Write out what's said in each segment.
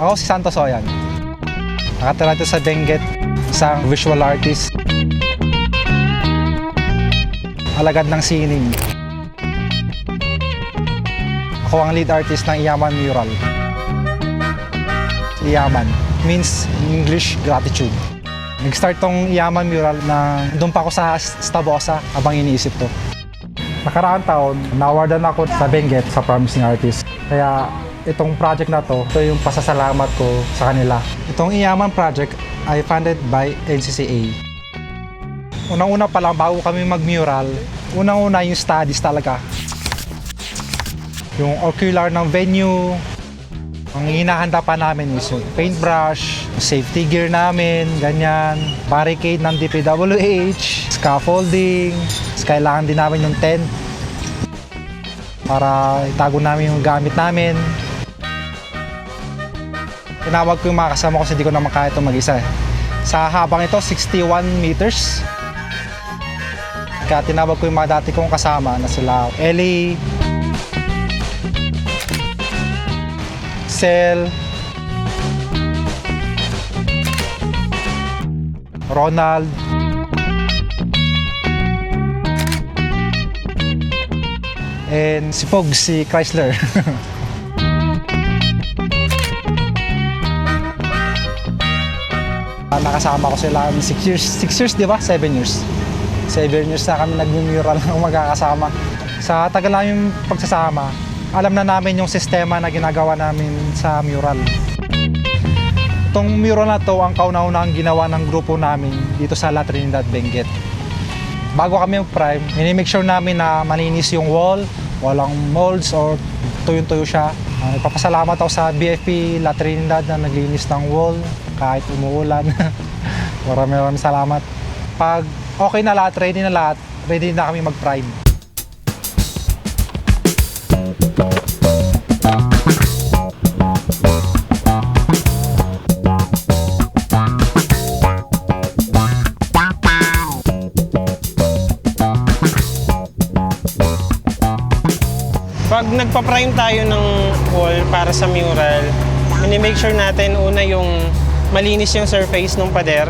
Ako si Santos Oyan. Nakatira dito sa Benguet, isang visual artist. Alagad ng sining. Ako ang lead artist ng Iyaman Mural. Iyaman means in English, gratitude. Nag-start tong Iyaman Mural na doon pa ako sa Stabosa habang iniisip to. Nakaraang taon, na-awardan ako sa Benguet sa Promising Artist. Kaya itong project na to, ito yung pasasalamat ko sa kanila. Itong Iyaman project ay funded by NCCA. Unang-una pa lang bago kami mag-mural, unang-una yung studies talaga. Yung ocular ng venue, ang hinahanda pa namin is yung paintbrush, safety gear namin, ganyan, barricade ng DPWH, scaffolding, kailangan din namin yung tent para itago namin yung gamit namin. Tinawag ko yung mga kasama ko kasi hindi ko naman kaya ito mag-isa. Sa habang ito, 61 meters. Kaya tinawag ko yung mga dati kong kasama na sila Ellie, Sel, Ronald, and si Pog, si Chrysler. Nakasama ko sila 6 years. 6 years, di ba? 7 years. 7 years na kami nag-mural ng magkakasama. Sa tagal namin pagsasama, alam na namin yung sistema na ginagawa namin sa mural. Itong mural na to ang kauna-unahang ginawa ng grupo namin dito sa La Trinidad, Benguet. Bago kami mag-prime, minimake sure namin na malinis yung wall, walang molds or tuyong-tuyo siya. Nagpapasalamat ako sa BFP La Trinidad na naglinis ng wall kahit umuulan. Maraming salamat. Pag okay na lahat, ready na kami mag-prime. Pag nagpa-prime tayo ng wall para sa mural, mini-make sure natin una yung malinis yung surface ng pader.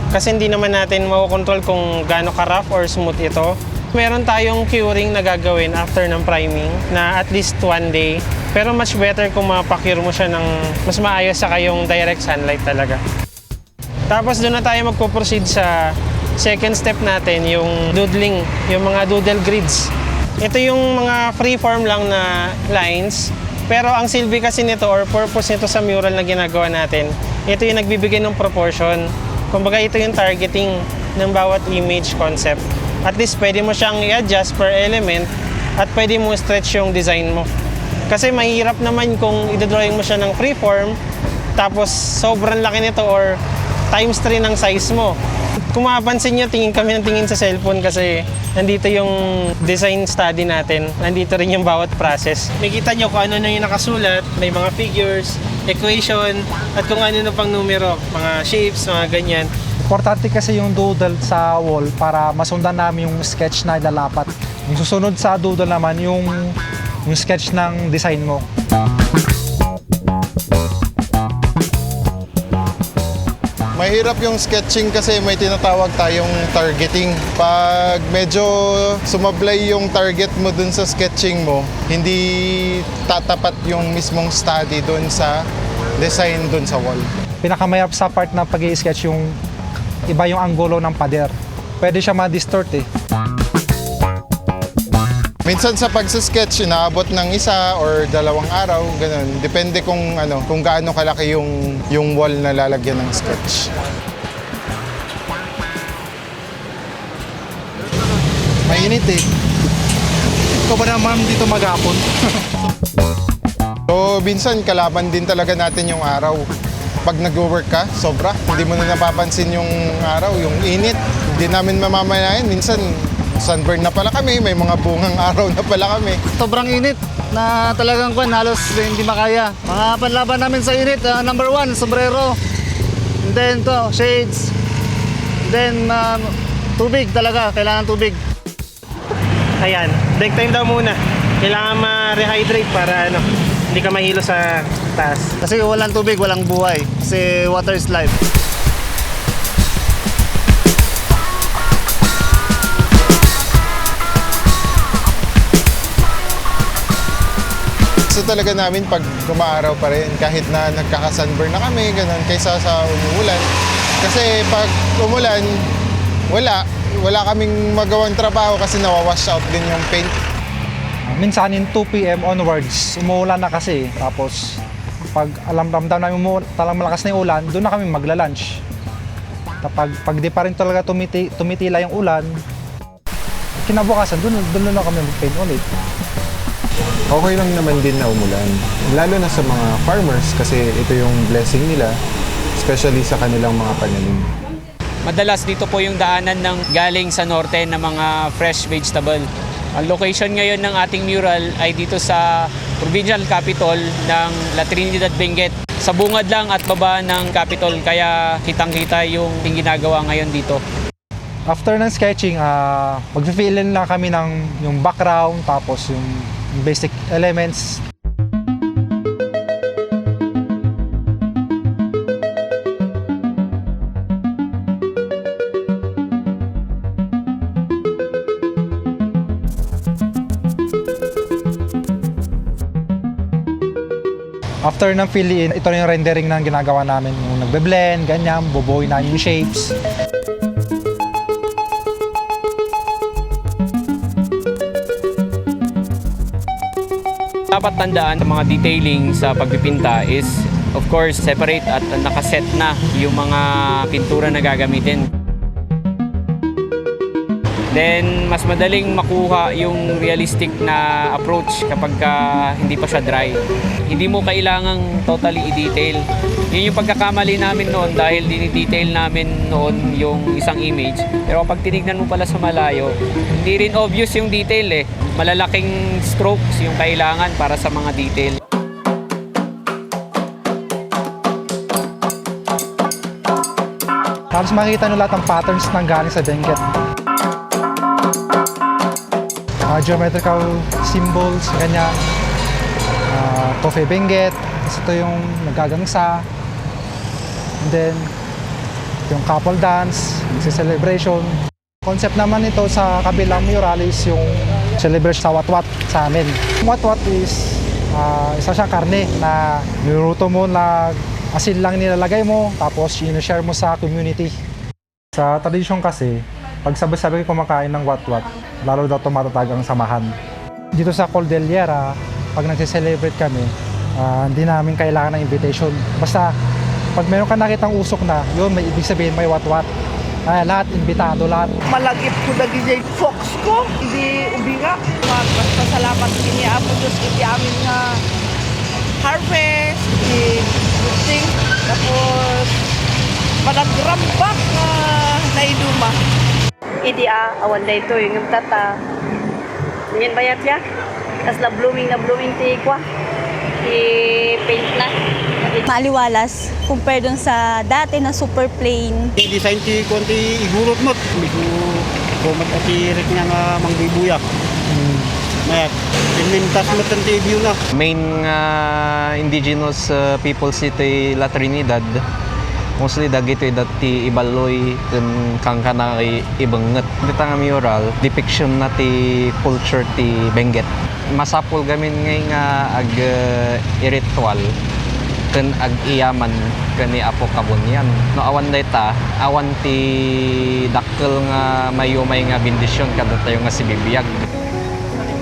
Kasi hindi naman natin makokontrol kung gaano ka-rough or smooth ito. Meron tayong curing na gagawin after ng priming na at least 1 day. Pero much better kung mapakure mo siya ng mas maayos sa kayong direct sunlight talaga. Tapos doon na tayo magpo-proceed sa second step natin, yung doodling, yung mga doodle grids. Ito yung mga freeform lang na lines, pero ang silbi kasi nito or purpose nito sa mural na ginagawa natin, ito yung nagbibigay ng proportion. Kumbaga ito yung targeting ng bawat image concept. At least pwede mo siyang i-adjust per element at pwede mo stretch yung design mo. Kasi mahirap naman kung i-drawing mo siya ng freeform, tapos sobrang laki nito or times 3 ng size mo. Kung mapapansin nyo, tingin kami ng tingin sa cellphone kasi nandito yung design study natin. Nandito rin yung bawat process. Makita nyo kung ano na yung nakasulat, may mga figures, equation, at kung ano na pang numero, mga shapes, mga ganyan. Importante kasi yung doodle sa wall para masundan namin yung sketch na ilalapat. Yung susunod sa doodle naman yung sketch ng design mo. Mahirap yung sketching kasi may tinatawag tayong targeting. Pag medyo sumablay yung target mo dun sa sketching mo, hindi tatapat yung mismong study dun sa design dun sa wall. Pinakamayap sa part na pag-i-sketch yung iba yung anggulo ng pader. Pwede siya ma-distort eh. Minsan sa pagsa-sketch, inaabot ng 1 or 2 araw, ganun. Depende kung gaano kalaki yung wall na lalagyan ng sketch. Mainit eh. Ikaw ba naman dito maghapon? So, minsan kalaban din talaga natin yung araw. Pag nag-work ka, sobra. Hindi mo na napapansin yung araw, yung init. Hindi namin mamamalayan. Minsan, sunburn na pala kami, may mga bungang araw na pala kami. Sobrang init na talagang halos hindi makaya. Mga panlaban namin sa init, number 1, sombrero. And then shades. And then tubig talaga, kailangan tubig. Ayan, break time daw muna. Kailangan ma-rehydrate para Hindi ka mahilo sa taas. Kasi walang tubig, walang buhay. Kasi water is life. Gusto talaga namin pag umaaraw pa rin, kahit na nagkaka-sunburn na kami, ganun, kaysa sa umuulan. Kasi pag umulan, wala kaming magawang trabaho kasi nawawash out din yung paint. Minsan in 2 p.m. onwards, umuulan na kasi. Tapos pag ramdam namin talang malakas na yung ulan, doon na kami magla-lunch. Pag di pa rin talaga tumitila yung ulan, kinabukasan, doon na kami mag-paint ulit. Okay lang naman din na umulan. Lalo na sa mga farmers kasi ito yung blessing nila, especially sa kanilang mga pananim. Madalas dito po yung daanan ng galing sa norte ng mga fresh vegetable. Ang location ngayon ng ating mural ay dito sa provincial capital ng La Trinidad, Benguet. Sa bungad lang at baba ng capital, kaya kitang-kita yung ginagawa ngayon dito. After ng sketching, mag-fill in lang kami ng yung background, tapos yung basic elements. After ng fill-in, ito na yung rendering na ginagawa namin. Yung nagbe-blend, ganyan, bubuoy na yung shapes. Dapat tandaan sa mga detailing sa pagpipinta is, of course, separate at nakaset na yung mga pintura na gagamitin. Then, mas madaling makuha yung realistic na approach kapag hindi pa siya dry. Hindi mo kailangang totally i-detail. Yun yung pagkakamali namin noon dahil dinidetail namin noon yung isang image. Pero kapag tinignan mo pala sa malayo, hindi rin obvious yung detail eh. Malalaking strokes yung kailangan para sa mga detail. Tapos makikita nyo lahat ng patterns ng galing sa Benguet. Geometrical symbols, ganyan. Coffee Benguet. Tapos ito yung naggagansa. And then, yung couple dance, yung celebration. Concept naman ito sa kabilang mural is yung celebration sa watwat sa amin. Watwat is isa siyang karne na niluto mo na asin lang nilalagay mo, tapos i-share mo sa community. Sa tradisyon kasi, pag sabay-sabay kumakain ng watwat, lalo daw tumatatag ang samahan. Dito sa Cordillera, pag nagse-celebrate kami, hindi namin kailangan ng invitation. Basta, pag meron ka nakitang usok na, yun, may ibig sabihin may watwat. Lahat, imbitado lahat. Malagip ko na gijay fox ko, hindi ubinga. Magpasalamat kini Apo Diyos iti amin nga harvest, iti good. Tapos, managrambak na naiduma. Idi awan na ito yung tata. Ganyan bayat ya? Tas na blooming ti kwa. I-paint na. Maliwalas compare dun sa dati na super plain. I-design ti konti igurot mo. Hindi ko kumat at irik niya nga mangbibuyak. Mayat. Inmintas mo tanti view na. Main indigenous peoples ito La Trinidad. Mostly dagito dati ibaloy kang kana ibanget. Dito nga mural, depiction na ti culture ti Benguet. Masapol gamin ngay nga ag iritual ken ag iyaman kani Apo Kabunyan. No awan dayta, awan ti dakkel nga mayumay nga bendisyon kada tayo nga si bibiyag.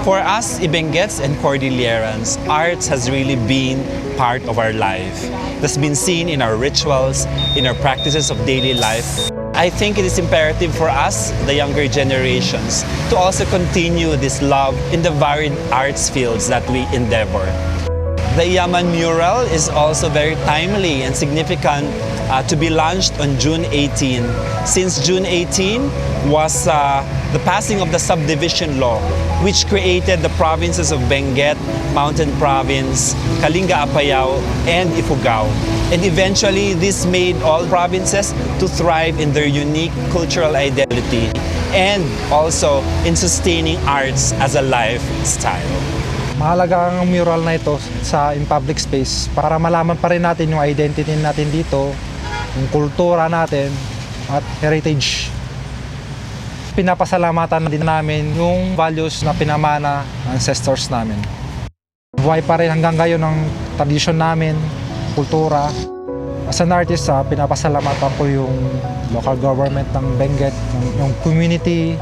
For us, Ibenguets and Cordillerans, arts has really been part of our life. That's been seen in our rituals, in our practices of daily life. I think it is imperative for us, the younger generations, to also continue this love in the varied arts fields that we endeavor. The Iyaman mural is also very timely and significant to be launched on June 18. Since June 18 was the passing of the subdivision law, which created the provinces of Benguet, Mountain Province, Kalinga Apayao, and Ifugao. And eventually, this made all provinces to thrive in their unique cultural identity and also in sustaining arts as a lifestyle. Mahalaga ang mural na ito in public space para malaman pa rin natin yung identity natin dito, yung kultura natin at heritage. Pinapasalamatan din namin yung values na pinamana ng ancestors namin. Buhay pa rin hanggang ngayon ang tradisyon namin, kultura. As an artist, pinapasalamatan ko yung local government ng Benguet, yung community,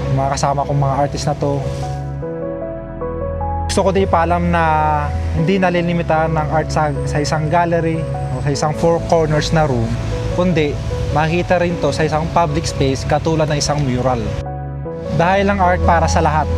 yung mga kasama kong mga artist na to. Gusto ko din ipaalam na hindi nalilimitahan ng art sa isang gallery o sa isang four corners na room, kundi makikita rin to sa isang public space katulad ng isang mural. Dahil ang art para sa lahat.